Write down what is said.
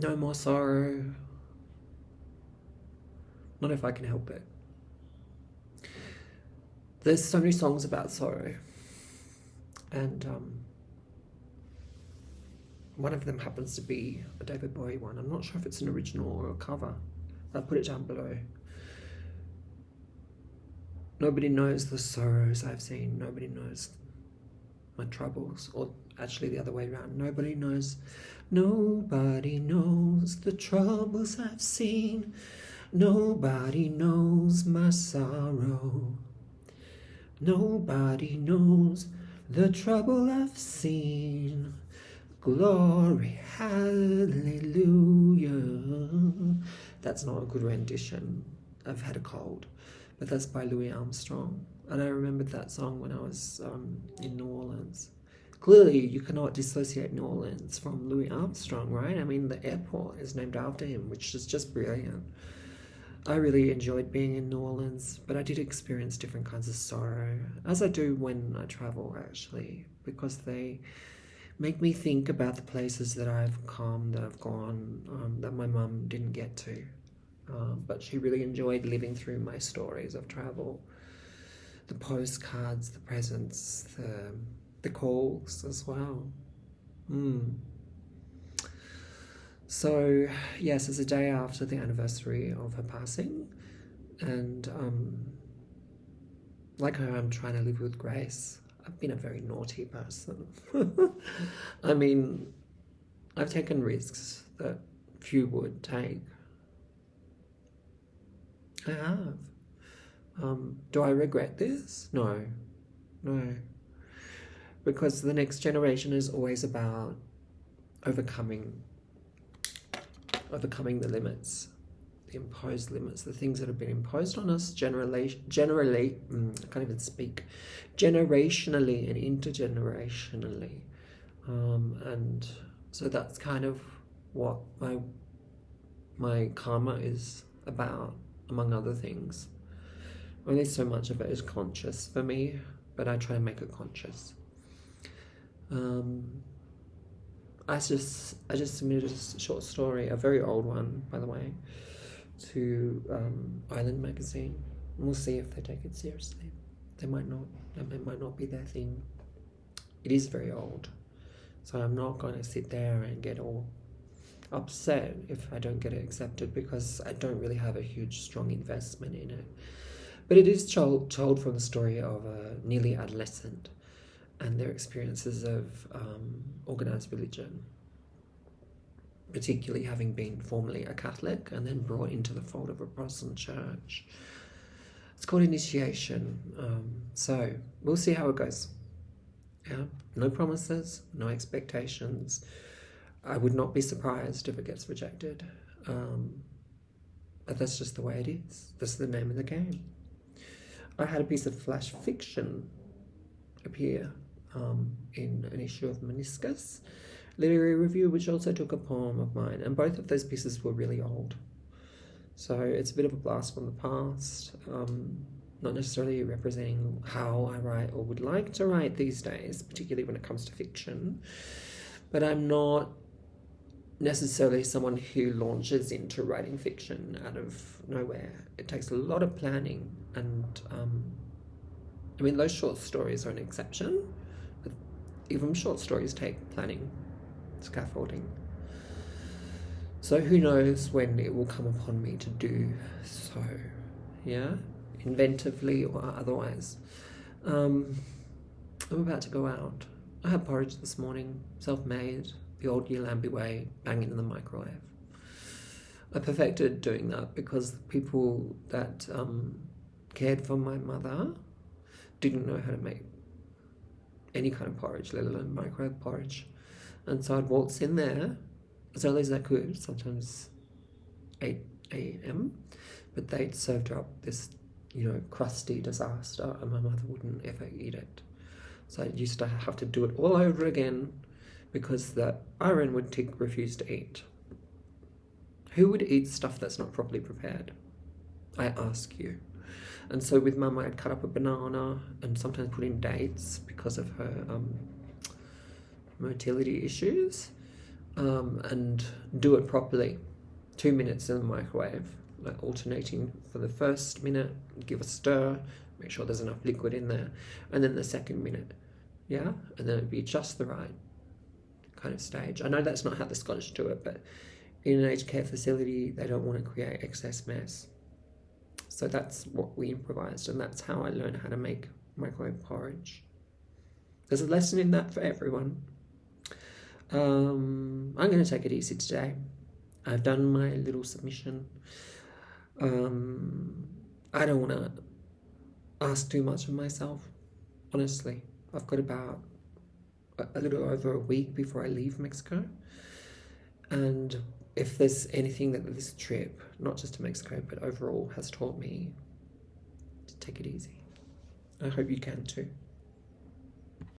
No more sorrow. Not if I can help it. There's so many songs about sorrow, and one of them happens to be a David Bowie one. I'm not sure if it's an original or a cover. I'll put it down below. Nobody knows the sorrows I've seen. Nobody knows my troubles. Or actually the other way around. Nobody knows the troubles I've seen. Nobody knows my sorrow. Nobody knows the trouble I've seen. Glory, hallelujah. That's not a good rendition. I've had a cold. But that's by Louis Armstrong. And I remembered that song when I was in New Orleans. Clearly, you cannot dissociate New Orleans from Louis Armstrong, right? I mean, the airport is named after him, which is just brilliant. I really enjoyed being in New Orleans, but I did experience different kinds of sorrow, as I do when I travel, actually, because they make me think about the places that I've come, that I've gone, that my mum didn't get to. But she really enjoyed living through my stories of travel, the postcards, the presents, the calls as well. So yes, it's a day after the anniversary of her passing, and like her, I'm trying to live with grace. I've been a very naughty person. I mean, I've taken risks that few would take. I have. Do I regret this? No. Because the next generation is always about overcoming the limits, the imposed limits, the things that have been imposed on us generally, I can't even speak, generationally and intergenerationally. And so that's kind of what my karma is about, among other things. Only so much of it is conscious for me, but I try to make it conscious. I just submitted a short story, a very old one, by the way, to Island magazine. We'll see if they take it seriously. They might not. It might not be their thing. It is very old, so I'm not going to sit there and get all upset if I don't get it accepted, because I don't really have a huge, strong investment in it. But it is told from the story of a nearly adolescent and their experiences of organised religion, particularly having been formerly a Catholic and then brought into the fold of a Protestant church. It's called initiation. So we'll see how it goes. Yeah, no promises, no expectations. I would not be surprised if it gets rejected. But that's just the way it is. This is the name of the game. I had a piece of flash fiction appear in an issue of Meniscus Literary Review, which also took a poem of mine, and both of those pieces were really old. So it's a bit of a blast from the past, not necessarily representing how I write or would like to write these days, particularly when it comes to fiction. But I'm not necessarily someone who launches into writing fiction out of nowhere. It takes a lot of planning, and I mean, those short stories are an exception, but even short stories take planning, scaffolding. So who knows when it will come upon me to do so, yeah, inventively or otherwise. I'm about to go out. I had porridge this morning, self-made, the old Ylambi way, bang it in the microwave. I perfected doing that because the people that cared for my mother didn't know how to make any kind of porridge, let alone microwave porridge. And so I'd waltz in there as early as I could, sometimes 8 a.m, but they'd served up this, crusty disaster, and my mother wouldn't ever eat it. So I used to have to do it all over again because the ironwood tick refused to eat. Who would eat stuff that's not properly prepared? I ask you. And so with Mum, I'd cut up a banana and sometimes put in dates because of her motility issues. and do it properly. 2 minutes in the microwave, like alternating for the first minute, give a stir, make sure there's enough liquid in there, and then the second minute, yeah, and then it'd be just the right kind of stage. I know that's not how the Scottish do it, but in an aged care facility, they don't want to create excess mess. So that's what we improvised, and that's how I learned how to make microwave porridge. There's a lesson in that for everyone. I'm going to take it easy today. I've done my little submission. I don't want to ask too much of myself, honestly. I've got about a little over a week before I leave Mexico. And if there's anything that this trip, not just to Mexico, but overall has taught me, to take it easy. I hope you can too.